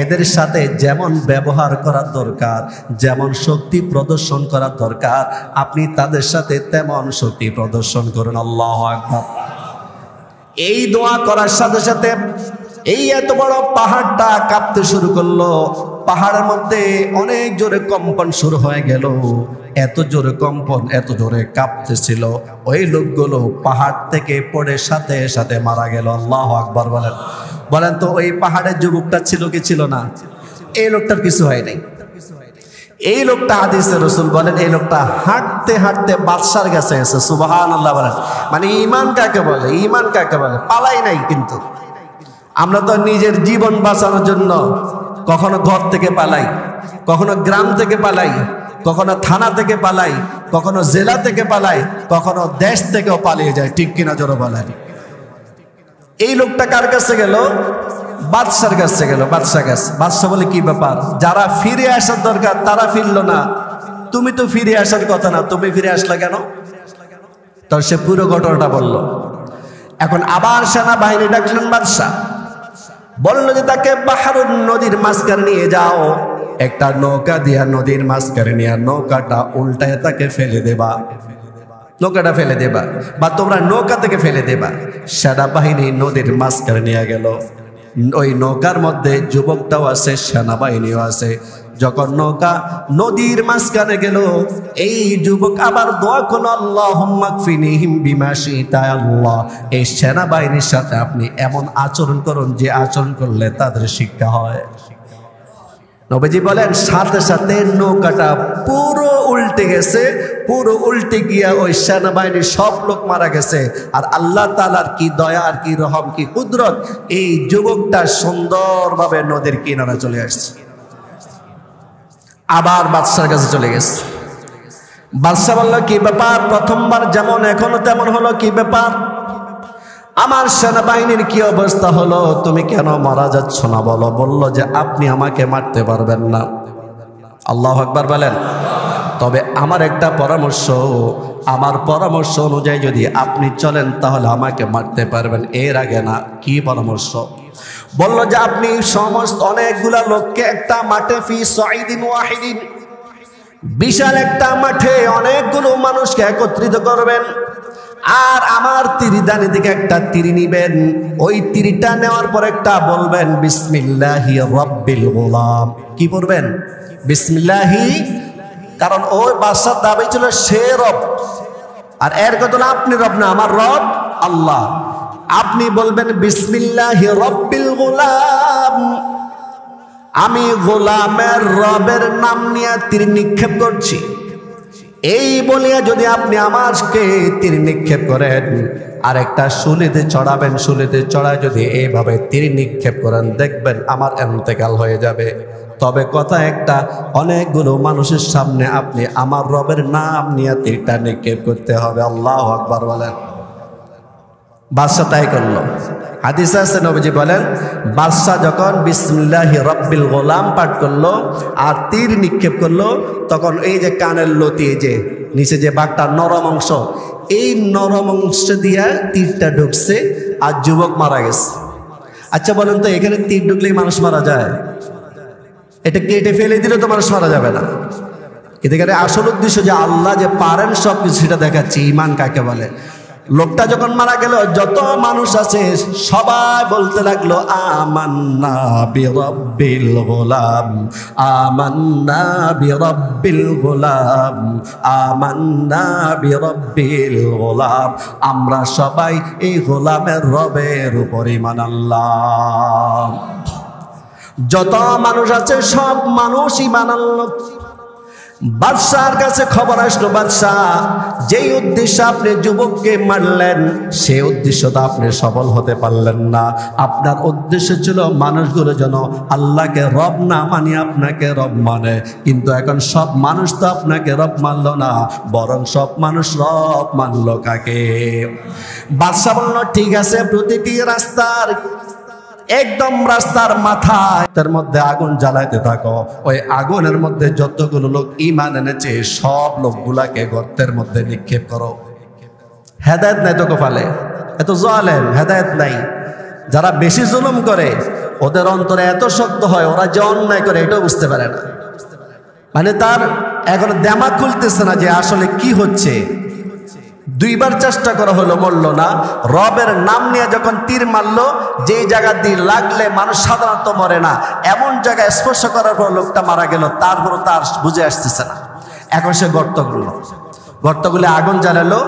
এদের সাথে যেমন ব্যবহার করা দরকার, যেমন শক্তি প্রদর্শন করা দরকার, আপনি তাদের সাথে তেমন শক্তি প্রদর্শন করুন। আল্লাহু আকবার। এই দোয়া করার সাথে সাথে এই এত বড় পাহাড়টা কাঁপতে শুরু করলো। পাহাড়ের মধ্যে অনেক জোরে কম্পন শুরু হয়ে গেল। এত জোরে কম্পন, এত জোরে কাঁপতেছিল, ওই লোকগুলো পাহাড় থেকে পড়ে সাথে সাথে মারা গেল। আল্লাহু আকবার বলেন। বলেন তো ওই পাহাড়ের যুবকটা ছিল কি ছিল না? এই লোকটার কিছু হয় নাই। এই লোকটা হাদিসে রাসূল বলেন এই লোকটা হাঁটতে হাঁটতে বাদশার কাছে গেছে। সুবহানাল্লাহ বলেন। মানে ঈমান কাকে বলে? ঈমান কাকে বলে? পালাই নাই। কিন্তু আমরা তো নিজের জীবন বাঁচানোর জন্য কখনো ঘর থেকে পালাই, কখনো গ্রাম থেকে পালাই, কখনো থানা থেকে পালাই, কখনো জেলা থেকে পালাই, কখনো দেশ থেকেও পালিয়ে যায়। ঠিক কিনা জোরে বলেন। এই লোকটা কার কাছে গেল? বাদশার কাছে গেল। বাদশা বলে কি ব্যাপার, যারা ফিরে আসার দরকার তারা ফিরলো না, তুমি তো ফিরে আসার কথা না, তুমি ফিরে আসলা কেন? তো সে পুরো ঘটনাটা বলল। এখন আবার সেনাবাহিনী ডাকলেন বাদশাহ, বলল যে তাকে বাহারুন নদীর মাঝখানে নিয়ে যাও, একটা নৌকা দিয়া নদীর মাঝখানে নিয়ে নৌকাটা উল্টায় তাকে ফেলে দেবা, নৌকাটা ফেলে দেবা, বা তোমরা নৌকা থেকে ফেলে দেবা। সেনাবাহিনী নদীর মাঝখানে নিয়ে গেল। ওই নৌকার মধ্যে যুবকটাও আছে, সেনাবাহিনীও আছে। যখন নৌকা নদীর মাঝখানে গেল, এই যুবক আবার দোয়া করল, আল্লাহুম্মা কফিনিহিম বিমা শিতা। আল্লাহ, এই সেনাবাহিনীর সাথে আপনি এমন আচরণ করুন যে আচরণ করলে তাদের শিক্ষা হয়। নবীজি বলেন সাথে সাথে নৌকাটা পুরো উল্টে গেছে। পুরো উল্টে গিয়া ওই সেনাবাহিনীর সব লোক মারা গেছে। আর আল্লাহ তাআলার কি দয়া, আর কি রহম, কি কুদরত, এই যুবকটা সুন্দরভাবে নদীর কিনারে চলে আসছে। আবার বাদশার কাছে চলে গেছে। বাদশা বলল কি ব্যাপার, প্রথমবার যেমন এখনো তেমন হলো, কি ব্যাপার? আমার সেনাবাহিনীর কি অবস্থা হলো, তুমি কেন মারা যাচ্ছ না বলো? বলল যে আপনি আমাকে মারতে পারবেন না। আল্লাহু আকবার বলেন। তবে আমার একটা পরামর্শ, আমার পরামর্শ অনুযায়ী যদি আপনি চলেন তাহলে আমাকে মারতে পারবেন, এর আগে না। কি পরামর্শ? বলল যে আপনি সমস্ত অনেকগুলা লোককে একটা মাঠে, ফি সাইদিন ওয়াহিদিন, বিশাল একটা মাঠে অনেকগুলো মানুষকে একত্রিত করবেন, আর আমার তীরদানি দিকে একটা তীর নিবেন। ওই তীরটা নেওয়ার পর একটা বলবেন বিসমিল্লাহি রাব্বিল গোলাম। কি পড়বেন? বিসমিল্লাহি। কারণ ওই বাদশার দাবি ছিল সে রব, আর এর কথা না আপনি রব না, আমার রব আল্লাহ। আপনি বলবেন বিসমিল্লাহি রাব্বিল গোলাম, আমি গোলামের রবের নাম নিয়ে তীর নিক্ষেপ করছি। এই বলিয়া যদি আপনি আমাকে তীর নিক্ষেপ করেন, আর একটা শুলিতে চড়াবেন, শুলিতে চড়ায় যদি এইভাবে তীর নিক্ষেপ করেন, দেখবেন আমার ইন্তেকাল হয়ে যাবে। তবে কথা একটা, অনেকগুলো মানুষের সামনে আপনি আমার রবের নাম নিয়ে তীরটা নিক্ষেপ করতে হবে। আল্লাহু আকবার বলেন। বাদশা তাই করলো। হাদিসে আছে নবীজি বলেন বাদশা যখন বিসমিল্লাহি রাব্বিল গোলাম পাঠ করলো আর তীর নিক্ষেপ করলো, তখন এই যে কানের লতি, এই যে নিচে যে বাঘটা নরম অংশ, এই নরম অংশ দিয়া তীরটা ঢুকছে আর যুবক মারা গেছে। আচ্ছা বলেন তো, এখানে তীর ঢুকলেই মানুষ মারা যায়? এটা কেটে ফেলে দিলে তো মানুষ মারা যাবে না। কিন্তু এখানে আসল উদ্দেশ্য যে আল্লাহ যে পারেন সব কিছু, সেটা দেখাচ্ছে। ঈমান কাকে বলে? লোকটা যখন মারা গেল, যত মানুষ আছে সবাই বলতে লাগলো আমান্না বিরাব্বিল গোলাম, আমান্না বিরাব্বিল গোলাম, আমান্না বিরাব্বিল গোলাম। আমরা সবাই এই গোলামের রবের উপর ঈমান আনলাম। যত মানুষ আছে সব মানুষ ঈমান আনলো। বাদশার কাছে খবর আসলো, বাদশাহ যেই উদ্দেশ্যে আপনি যুবককে মারলেন, সেই উদ্দেশ্য তো আপনি সফল হতে পারলেন না। আপনার উদ্দেশ্য ছিল মানুষগুলো যেন আল্লাহকে রব না মানি আপনাকে রব মানে, কিন্তু এখন সব মানুষ তো আপনাকে রব মানল না, বরং সব মানুষ রব মানল কাকে? বাদশাহ বলল ঠিক আছে, প্রতিটি রাস্তার একদম রাস্তার মাথায় তার মধ্যে আগুন জ্বালাইতে থাকো। ওই আগুনের মধ্যে যতগুলো লোক ঈমান এনেছে সব লোকগুলাকে গর্তের মধ্যে নিক্ষেপ করো। হেদায়েত নাই তো কপালে, এত জালেম, হেদায়েত নাই। যারা বেশি জুলুম করে ওদের অন্তরে এত শক্ত হয়, ওরা যে অন্যায় করে এটাও বুঝতে পারে না। মানে তার এখন দেমাগ খুলতেছে না যে আসলে কি হচ্ছে। দুইবার চেষ্টা করা হলো, মরল না। রবের নাম নিয়ে যখন তীর মারলো, যেই জায়গা দিয়ে লাগলে মানুষ সাধারণত মরে না, এমন জায়গায় স্পর্শ করার পর লোকটা মারা গেল। তারপরও তার বুঝে আসতেছে না। এখন সে গর্তগুলো আগুন জ্বালালো,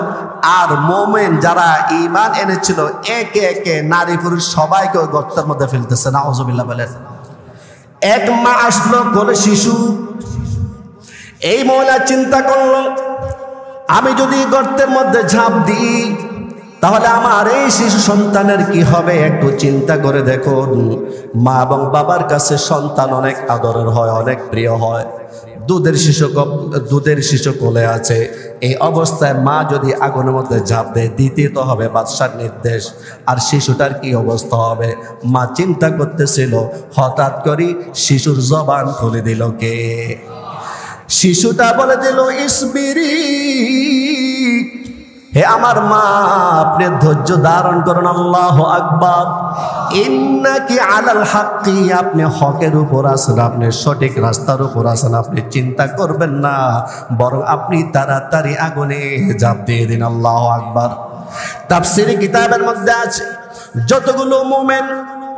আর মোমেন যারা ঈমান এনেছিল একে একে নারী পুরুষ সবাইকে ওই গর্তের মধ্যে ফেলতেছে। নাউযুবিল্লাহ বলেন। এক মা আসলো কোলে শিশু। এই মহিলা চিন্তা করলো, আমি যদি গর্তের মধ্যে ঝাঁপ দিই তাহলে আমার এই শিশু সন্তানের কি হবে। একটু চিন্তা করে দেখুন, মা এবং বাবার কাছে সন্তান অনেক আদরের হয়, অনেক প্রিয় হয়। দুধের শিশু কোলে আছে, এই অবস্থায় মা যদি আগুনের মধ্যে ঝাঁপ দেয়, দিতে তো হবে বাদশার নির্দেশ, আর শিশুটার কি অবস্থা হবে। মা চিন্তা করতেছিল, হঠাৎ করে শিশুর জবান খুলে দিল কে? শিশুটা বলে দিল, ইসবিরি, হে আমার মা, আপনি ধৈর্য ধারণ করুন। আল্লাহু আকবার। ইন্নাকি আলাল হাক্কি, আপনি হকের উপর আছেন, আপনি সঠিক রাস্তার উপর আছেন, আপনি চিন্তা করবেন না, বরং আপনি তাড়াতাড়ি আগুনে ঝাঁপ দিয়ে দিন। আল্লাহু আকবার। তাফসীরে কিতাবের মধ্যে আছে, যতগুলো মুমিন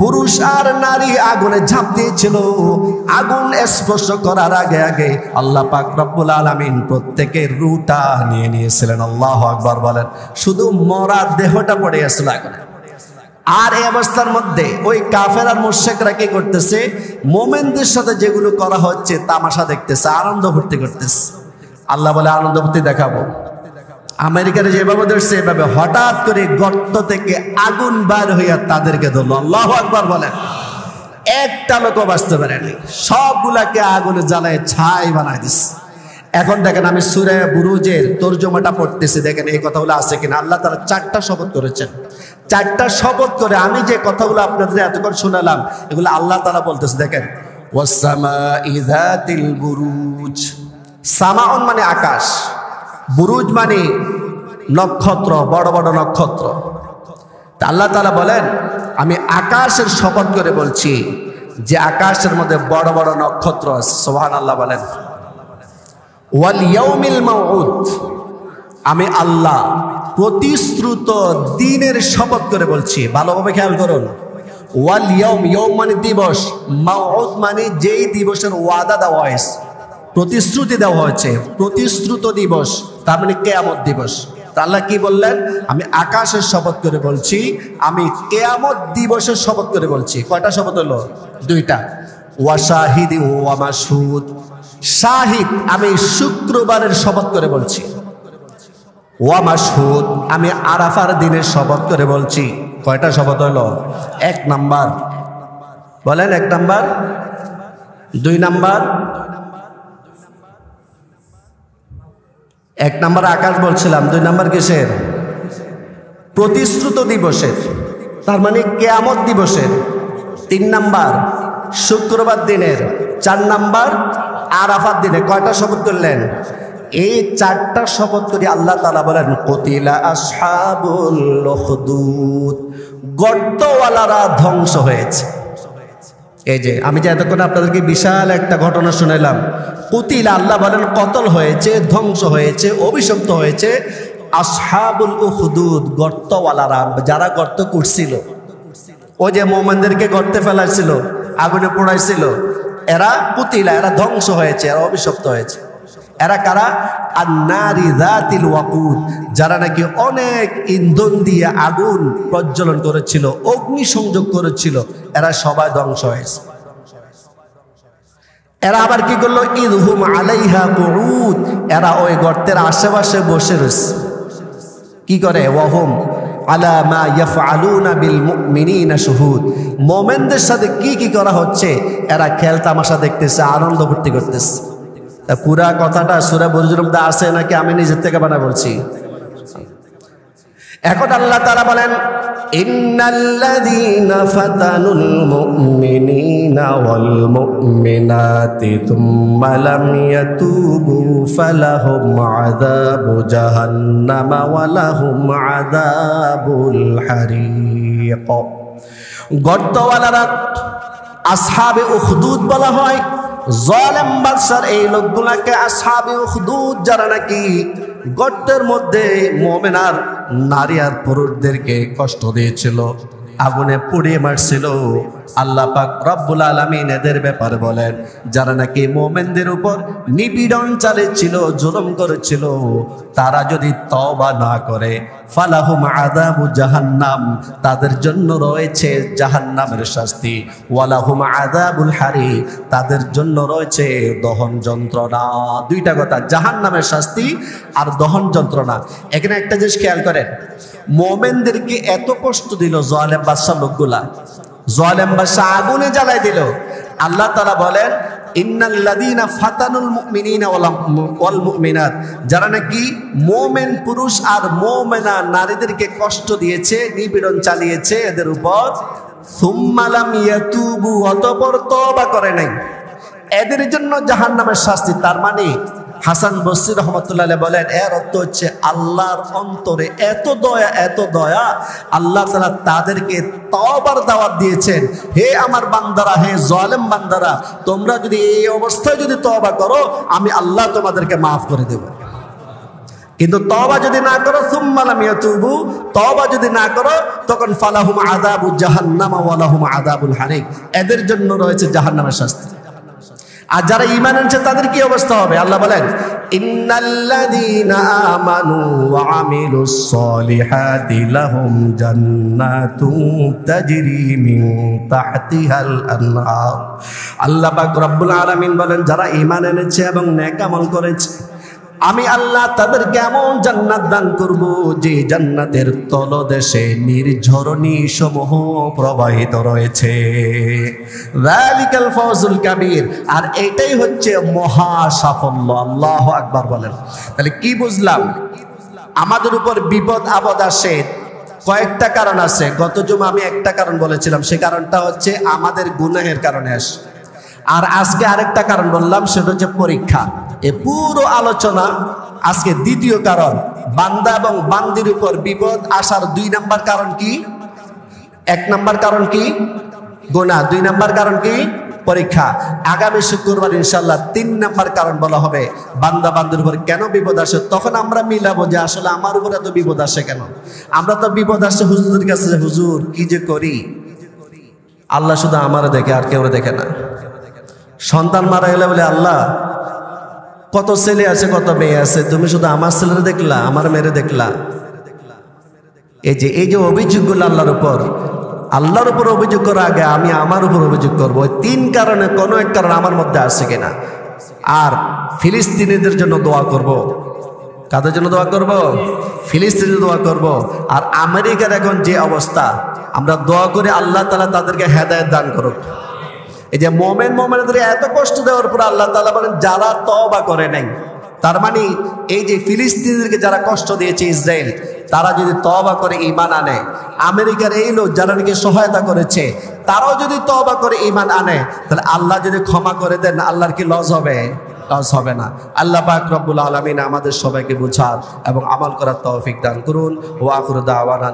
পুরুষ আর নারী আগুনে ঝাঁপ দিয়েছিল, আগুন স্পর্শ করার আগে আগে আল্লাহ পাক রব্বুল আলামিন প্রত্যেকের রূহটা নিয়ে নিয়েছিলেন। আল্লাহু আকবার বলেন। শুধু মরা দেহটা পড়ে আসছিল আগুনে। আর এই অবস্থার মধ্যে ওই কাফের আর মুশরিকরা কি করতেছে? মুমিনদের সাথে যেগুলো করা হচ্ছে তামাশা দেখতেছে, আনন্দ ফুর্তি করতেছে। আল্লাহ বলে, আনন্দ ফুর্তি দেখাবো। আমেরিকার যেভাবে ধরছে, এভাবে হঠাৎ করে গর্ত থেকে আগুন বার হইয়া তাদেরকে ধরলো। আল্লাহু আকবার বলেন। একটা লোকও বাঁচতে পারেনি, সবগুলাকে আগুনে জ্বালায় ছাই বানায় দিস। এখন দেখেন, আমি সূরা বুরুজের তরজমাটা পড়তেছি, দেখেন এই কথাগুলো আছে কিনা। আল্লাহ তাআলা 4টা শপথ করেছেন। 4টা শপথ করে আমি যে কথাগুলো আপনাদের এতক্ষণ শোনালাম, এগুলো আল্লাহ তাআলা বলতেছে। দেখেন, ওয়াসসামাই যাতিল বুরুজ। সামাউন মানে আকাশ, বুরুজ মানে নক্ষত্র, বড় বড় নক্ষত্র। আল্লাহ তাআলা বলেন, আমি আকাশের শপথ করে বলছি যে আকাশের মধ্যে বড় বড় নক্ষত্র আছে। সুবহানাল্লাহ বলেন। ওয়াল ইয়াউমিল মাউউদ, আমি আল্লাহ প্রতিশ্রুত দিনের শপথ করে বলছি। ভালোভাবে খেয়াল করুন। ওয়াল ইয়াউম, ইয়াউম মানে দিবস, মাউউদ মানে যেই দিবসের ওয়াদা দেওয়া হয়েছে, প্রতিশ্রুতি দেওয়া হয়েছে, প্রতিশ্রুত দিবস, তার মানে কিয়ামত দিবস। আল্লাহ কি বললেন? আমি আকাশের শপথ করে বলছি, আমি কিয়ামত দিবসের শপথ করে বলছি। কয়টা শপথ হলো? 2টা। ওয়া শাহিদি ওয়া মাশহুদ, শাহিদ আমি শুক্রবারের শপথ করে বলছি। ওয়া মাশহুদ, আমি আরাফার দিনের শপথ করে বলছি। কয়টা শপথ হলো? 1 নাম্বার বলেন, 1 নাম্বার। 2 নাম্বার, 1 নাম্বার আকাশ বলছিলাম, 2 নাম্বার কিসের? প্রতিশ্রুত দিবসের, তার মানে কিয়ামত দিবসের। 3 নাম্বার শুক্রবার দিনের। 4 নাম্বার আরাফাত দিনে। কয়টা শপথ করলেন? এই 4টা শপথ করে আল্লাহ তাআলা বলেন, কুতিলা আসহাবুল উখদুদ, গর্তওয়ালারা ধ্বংস হয়েছে। এই যে আমি যে এতক্ষণ আপনাদেরকে বিশাল একটা ঘটনা শুনাইলাম, কুতিলা আল্লাহ বলেন কতল হয়েছে, ধ্বংস হয়েছে, অভিশপ্ত হয়েছে আসহাবুল উখদুদ, গর্তওয়ালারা, যারা গর্ত করছিল। ওই যে মুমিনদেরকে গর্তে ফেলাইছিল, আগুনে পোড়াইছিল, এরা কুতিলা, এরা ধ্বংস হয়েছে, এরা অভিশপ্ত হয়েছে। এরা কারা? আন-নারি যাতিল ওয়াকুদ, যারা নাকি অনেক ইন্ধন দিয়ে আগুন প্রজ্বলন করেছিল, অগ্নি সংযোগ করেছিল, এরা সবাই ধ্বংস হয়েছে। এরা আবার কি করলো? ইদহুম আলাইহা কুউদ, এরা ওই গর্তের আশেপাশে বসে রয়েছে। কি করে? ওয়াহুম আলা মা ইয়াফআলুনা বিল মুমিনিনা শুহুদ, মুমিনদের সাথে কি কি করা হচ্ছে এরা খেল তামাশা দেখতেছে, আনন্দ ফুর্তি করতেছে। পুরা কথাটা সূরা বুরুজের মধ্যে আছে নাকি আমি নিজের থেকে বানায় বলছি? এখন আল্লাহ তাআলা বলেন, ইন্নাল্লাযীনা ফাতানুল মুমিনিনা ওয়াল মুমিনাতি থুম্মা লাম ইয়াতুবু ফালাহুম আযাবু জাহান্নামা ওয়া লাহুম আযাবুল হারিক। গর্তওয়ালারা আসহাবে উখদুদ বলা হয়। জালেম বাদশার এই লোকগুলাকে আসহাবে উখদুদ, যারা নাকি গর্তের মধ্যে মুমিন আর নারী আর পুরুষদেরকে কষ্ট দিয়েছিল, আগুনে পুড়িয়ে মারছিল, আল্লাহ পাক রব্বুল আলামিন এদের ব্যাপারে বলেন, যারা নাকি মুমিনদের উপর নিপীড়ন চালিয়েছিল, জুলুম করেছিল, তারা যদি তওবা না করে, ফালাহুম আযাবু জাহান্নাম, তাদের জন্য রয়েছে জাহান্নামের শাস্তি, ওয়ালাহুম আযাবুল হারিক, তাদের জন্য রয়েছে দহন যন্ত্রণা। দুইটা কথা, জাহান্নামের শাস্তি আর দহন যন্ত্রণা। এখানে একটা জিনিস খেয়াল করেন, মুমিনদেরকে এত কষ্ট দিল জালেম বাদশা লোকগুলা, জালেম বাদশা আগুনে জ্বালাই দিল। আল্লাহ তাআলা বলেন, ইন্নাল্লাযীনা ফাতানুল মুমিনিনা ওয়াল মুমিনাত, যারা নাকি মুমিন পুরুষ আর মুমিনা নারীদেরকে কষ্ট দিয়েছে, নিপীড়ন চালিয়েছে এদের উপর, সুম্মা লাম ইয়াতুবু, অতঃপর তওবা করে নাই, এদের জন্য জাহান্নামের শাস্তি। তার মানে হাসান বসরি রহমতুল্লাহ আলাইহি বলেন, এর অর্থ হচ্ছে আল্লাহর অন্তরে এত দয়া, এত দয়া, আল্লাহ তাআলা তাদেরকে তওবার দাওয়াত দিয়েছেন, হে আমার বান্দারা, হে জালেম বান্দারা, তোমরা যদি এই অবস্থায় যদি তওবা করো, আমি আল্লাহ তোমাদেরকে মাফ করে দেব। কিন্তু তওবা যদি না করো, সুম্মা লাম ইয়াতুবু, তওবা যদি না করো, তখন ফালাহুম আযাবু জাহান্নাম ওয়া লাহুম আযাবুল হারিক, এদের জন্য রয়েছে জাহান্নামের শাস্তি। আর যারা ঈমান আনছে তাদের কি অবস্থা হবে? আল্লাহ বলেন, ইন্নাল্লাযীনা আমানু ওয়া আমিলুস সলিহাতি লাহুম জান্নাতুন তাজরি মিন তাহতিহাল আনহার। আল্লাহ পাক রব্বুল আলামিন বলেন, যারা ঈমান এনেছে এবং নেক আমল করেছে, আমি আল্লাহ তাদেরকে এমন জান্নাত দান করব, যে জান্নাতের তলদেশে নির্ঝরণী সমূহ প্রবাহিত রয়েছে। যালিকাল ফাওজুল কাবীর, আর এটাই হচ্ছে মহা সাফল্য। আল্লাহু আকবার বলেন। তাহলে কি বুঝলাম? আমাদের উপর বিপদ আপদ আসে, কয়েকটা কারণ আছে। গত জুমা আমি একটা কারণ বলেছিলাম, সে কারণটা হচ্ছে আমাদের গুনাহের কারণে আসে। আর আজকে আরেকটা কারণ বললাম, সেটা হচ্ছে পরীক্ষা। এ পুরো আলোচনা আজকে দ্বিতীয় কারণ, বান্দা এবং বান্দির উপর বিপদ আসার 2 নাম্বার কারণ কি? 1 নাম্বার কারণ কি? গুনাহ। 2 নাম্বার কারণ কি? পরীক্ষা। আগামী শুক্রবার ইনশাআল্লাহ 3 নাম্বার কারণ বলা হবে, বান্দা বান্দির উপর কেন বিপদ আসে। তখন আমরা মিলাবো যে আসলে আমার উপর এত বিপদ আসে কেন। আমরা তো বিপদ আসছে হুজুরের কাছে, হুজুর কি যে করি। আল্লাহ শুধু আমারে দেখে, আর কেউ দেখে না। সন্তান মারা গেলে বলে, আল্লাহ কত ছেলে আছে, কত মেয়ে আছে, তুমি শুধু আমার ছেলেরে দেখলা, আমার মেয়েরে দেখলা। এই যে অভিযোগগুলো আল্লাহর উপর অভিযোগ করার আগে আমি আমার উপর অভিযোগ করবো। 3 কারণে কোনো এক কারণ আমার মধ্যে আছে কিনা। আর ফিলিস্তিনিদের জন্য দোয়া করব। কাদের জন্য দোয়া করব? ফিলিস্তিনের দোয়া করব। আর আমেরিকার এখন যে অবস্থা, আমরা দোয়া করে আল্লাহ তাআলা তাদেরকে হেদায়েত দান করুক। এই যে মোমেনদের এত কষ্ট দেওয়ার পর আল্লাহ তাআলা বলেন, যারা তওবা করে নাই, তার মানে এই যে ফিলিস্তিনিদেরকে যারা কষ্ট দিয়েছে ইসরায়েল, তারা যদি তওবা করে ঈমান আনে, আমেরিকার এই লোক যারা নাকি সহায়তা করেছে, তারাও যদি তওবা করে ঈমান আনে, তাহলে আল্লাহ যদি ক্ষমা করে দেন, আল্লাহর কি লস হবে? লস হবে না। আল্লাহ পাক রব্বুল আলামিন আমাদের সবাইকে বুঝার এবং আমল করার তৌফিক দান করুন। ওয়া আখিরু দাওয়ানা